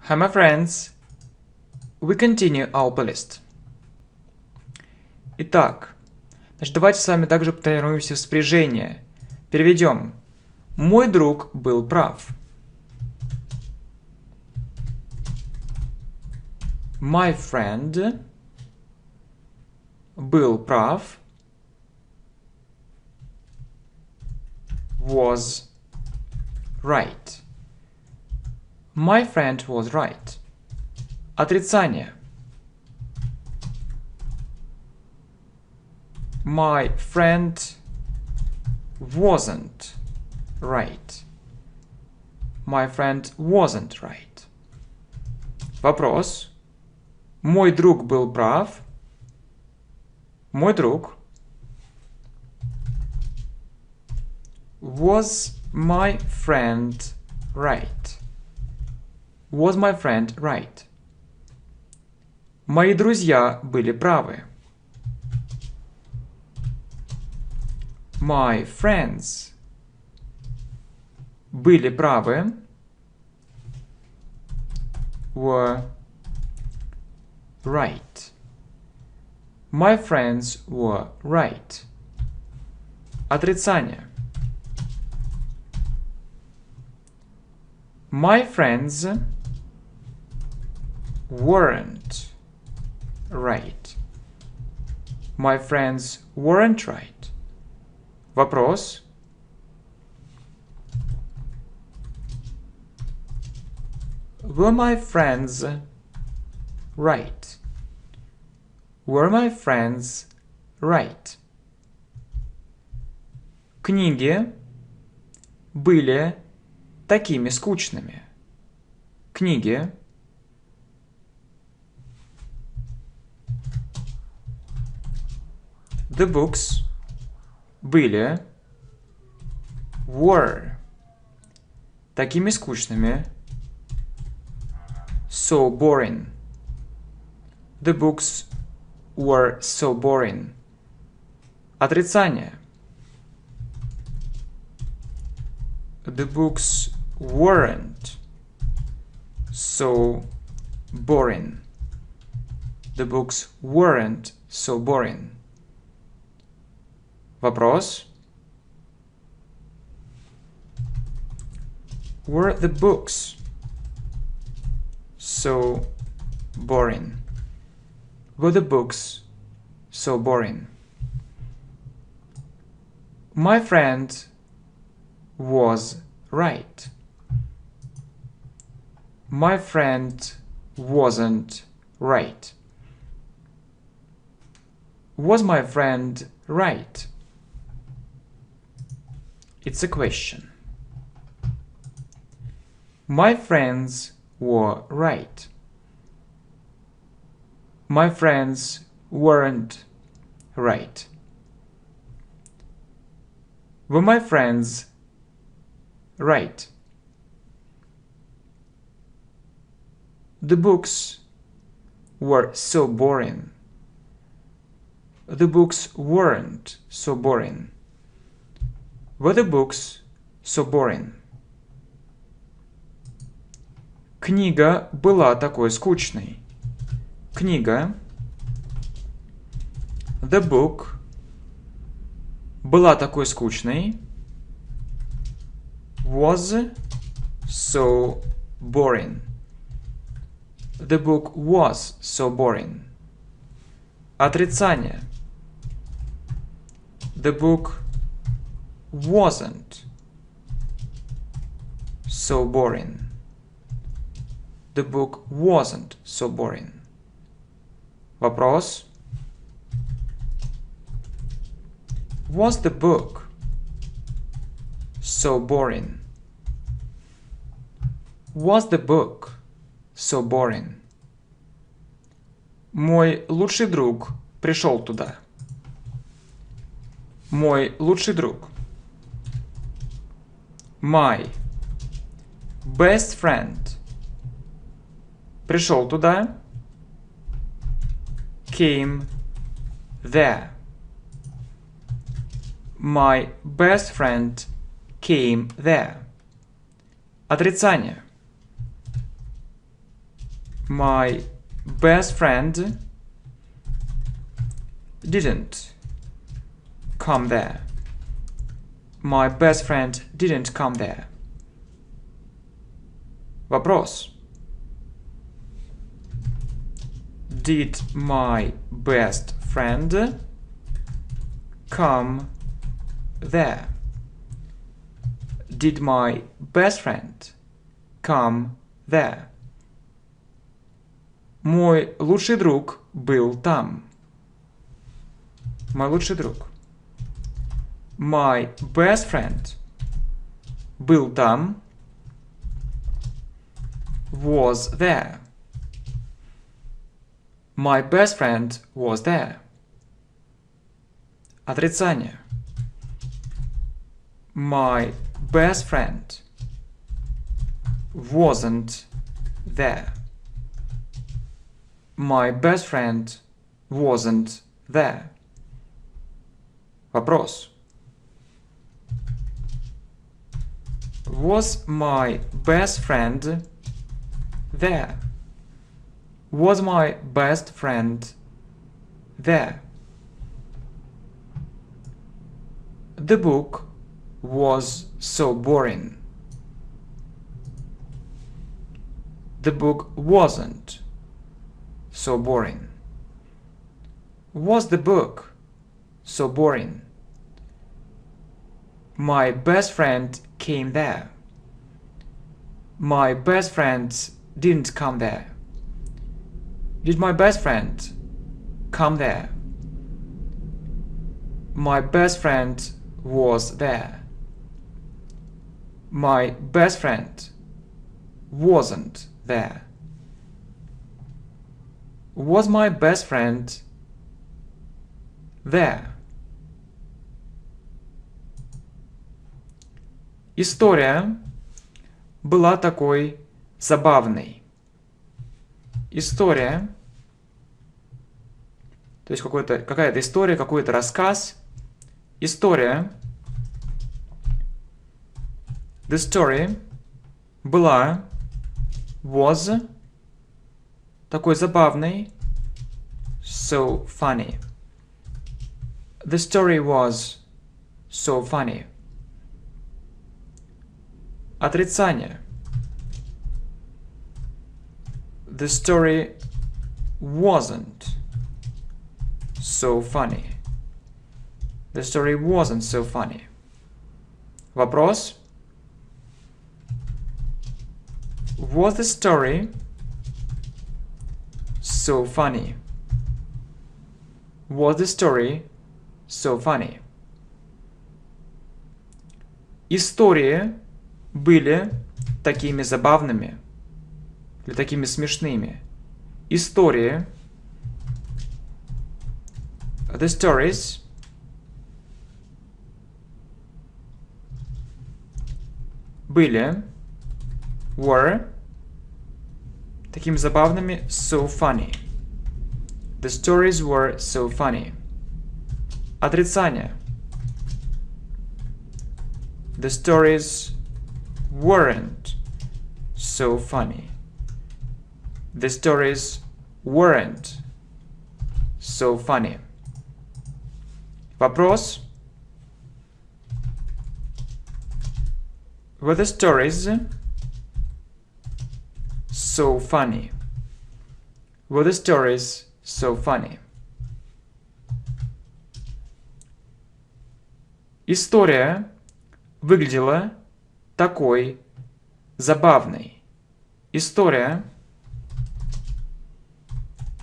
Hi, my friends. We continue our playlist. Итак, давайте с вами также потренируемся в спряжении. Переведем. Мой друг был прав. My friend был прав. Was right. My friend was right. Отрицание. My friend wasn't right. My friend wasn't right. Вопрос. Мой друг был прав. Мой друг. Was my friend right? Was my friend right? Мои друзья были правы. My friends были правы. Were right. My friends were right. Отрицание. My friends weren't right. My friends weren't right. Вопрос. Were my friends right? Were my friends right? Книги были такими скучными. Книги The books были were такими скучными. So boring. The books were so boring. Отрицание. The books weren't so boring. The books weren't so boring. Вопрос. Were the books so boring? Were the books so boring? My friend was right. My friend wasn't right. Was my friend right? It's a question. My friends were right. My friends weren't right. Were my friends right? The books were so boring. The books weren't so boring. Were the books so boring? Книга была такой скучной. Книга The book была такой скучной. Was so boring. The book was so boring. Отрицание. The book wasn't so boring. The book wasn't so boring. Вопрос. Was the book so boring? Was the book so boring? Мой лучший друг пришел туда. Мой лучший друг. My best friend пришел туда. Came there. My best friend came there. Отрицание. My best friend didn't come there. My best friend didn't come there. Вопрос. Did my best friend come there? Did my best friend come there? Мой лучший друг был там. Мой лучший друг. My best friend был там. Was there. My best friend was there. Отрицание. My best friend wasn't there. My best friend wasn't there. Вопрос. Was my best friend there? Was my best friend there? The book was so boring. The book wasn't so boring. Was the book so boring? My best friend came there. My best friend didn't come there. Did my best friend come there? My best friend was there. My best friend wasn't there. Was my best friend there? История была такой забавной. История, то есть какая-то история, какой-то рассказ. История. The story была, was, такой забавной. So funny. The story was so funny. Отрицание. The story wasn't so funny. The story wasn't so funny. Вопрос. Was the story so funny? Was the story so funny? Истории были такими забавными или такими смешными. Истории. The stories были, were, такими забавными, so funny. The stories were so funny. Отрицание. The stories weren't so funny. The stories weren't so funny. Вопрос. Were the stories so funny? Were the stories so funny? История выглядела такой забавной. История.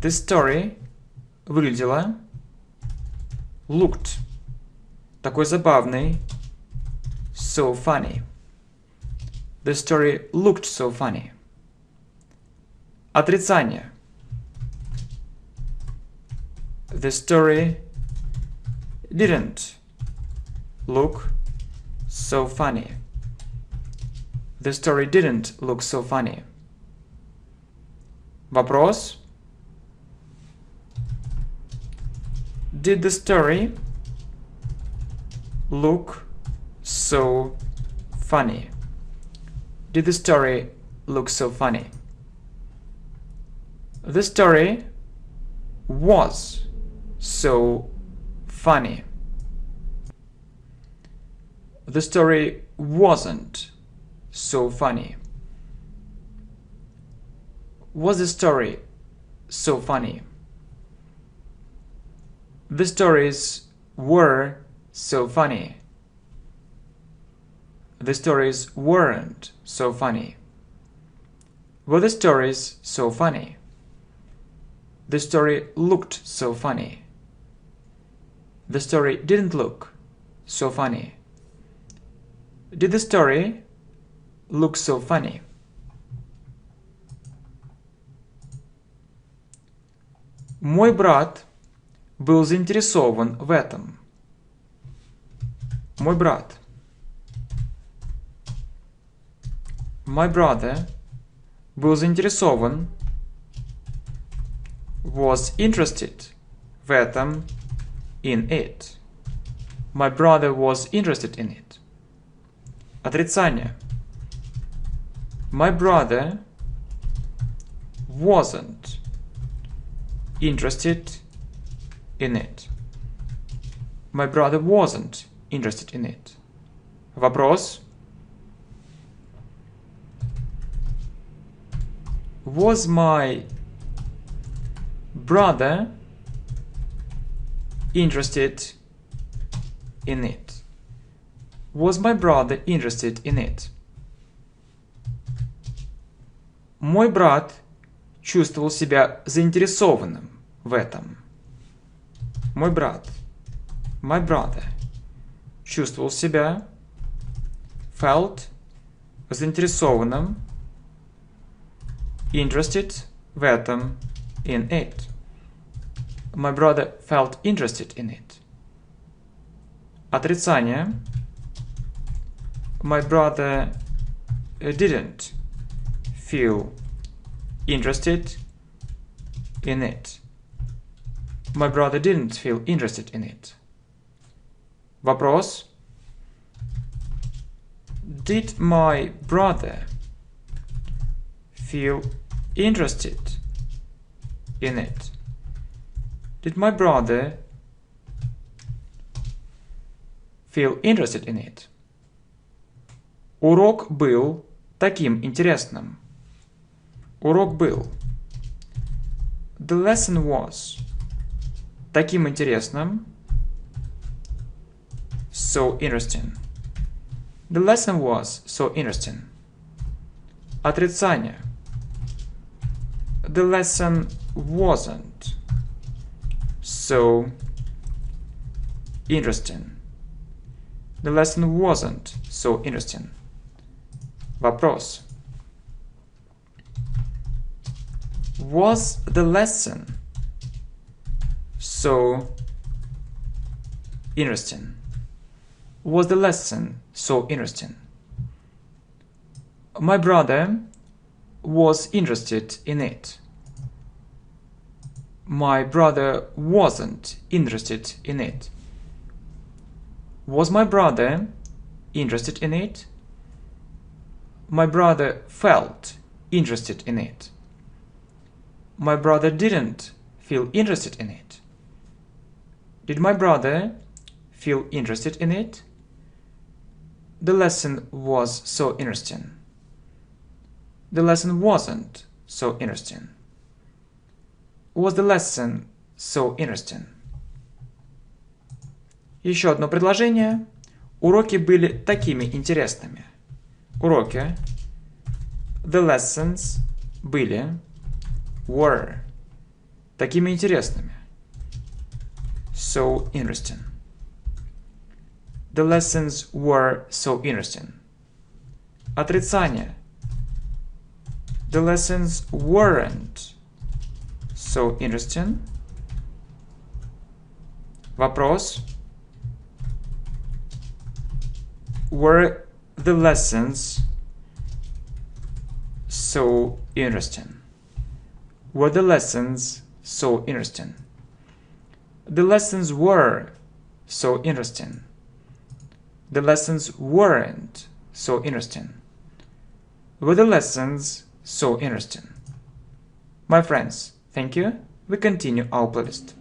The story выглядела, looked, такой забавной, so funny. The story looked so funny. Отрицание. The story didn't look so funny. The story didn't look so funny. Вопрос. Did the story look so funny? Did the story look so funny? The story was so funny. The story wasn't so funny. Was the story so funny? The stories were so funny. The stories weren't so funny. Were the stories so funny? The story looked so funny. The story didn't look so funny. Did the story look so funny? Мой брат был заинтересован в этом. Мой брат. My brother был заинтересован, was interested в этом, in it. My brother was interested in it. Отрицание. My brother wasn't interested in it. My brother wasn't interested in it. Вопрос. Was my brother interested in it? Was my brother interested in it? Мой брат чувствовал себя заинтересованным в этом. Мой брат, my brother, чувствовал себя, felt, заинтересованным, interested в этом, in it. My brother felt interested in it. Отрицание. My brother didn't feel interested in it. My brother didn't feel interested in it. Вопрос. Did my brother feel interested in it? Did my brother feel interested in it? Урок был таким интересным. Урок был. The lesson was таким интересным. So interesting. The lesson was so interesting. Отрицание. The lesson wasn't so interesting. The lesson wasn't so interesting. Вопрос. Was the lesson so interesting? Was the lesson so interesting? My brother was interested in it. My brother wasn't interested in it. Was my brother interested in it? My brother felt interested in it. My brother didn't feel interested in it. Did my brother feel interested in it? The lesson was so interesting. The lesson wasn't so interesting. Was the lesson so interesting? Еще одно предложение. Уроки были такими интересными. Уроки. The lessons были, were, такими интересными. So interesting. The lessons were so interesting. Отрицание. The lessons weren't so interesting. Вопрос. Were the lessons so interesting? Were the lessons so interesting? The lessons were so interesting. The lessons weren't so interesting. Were the lessons so interesting? My friends, Thank you. We continue our playlist.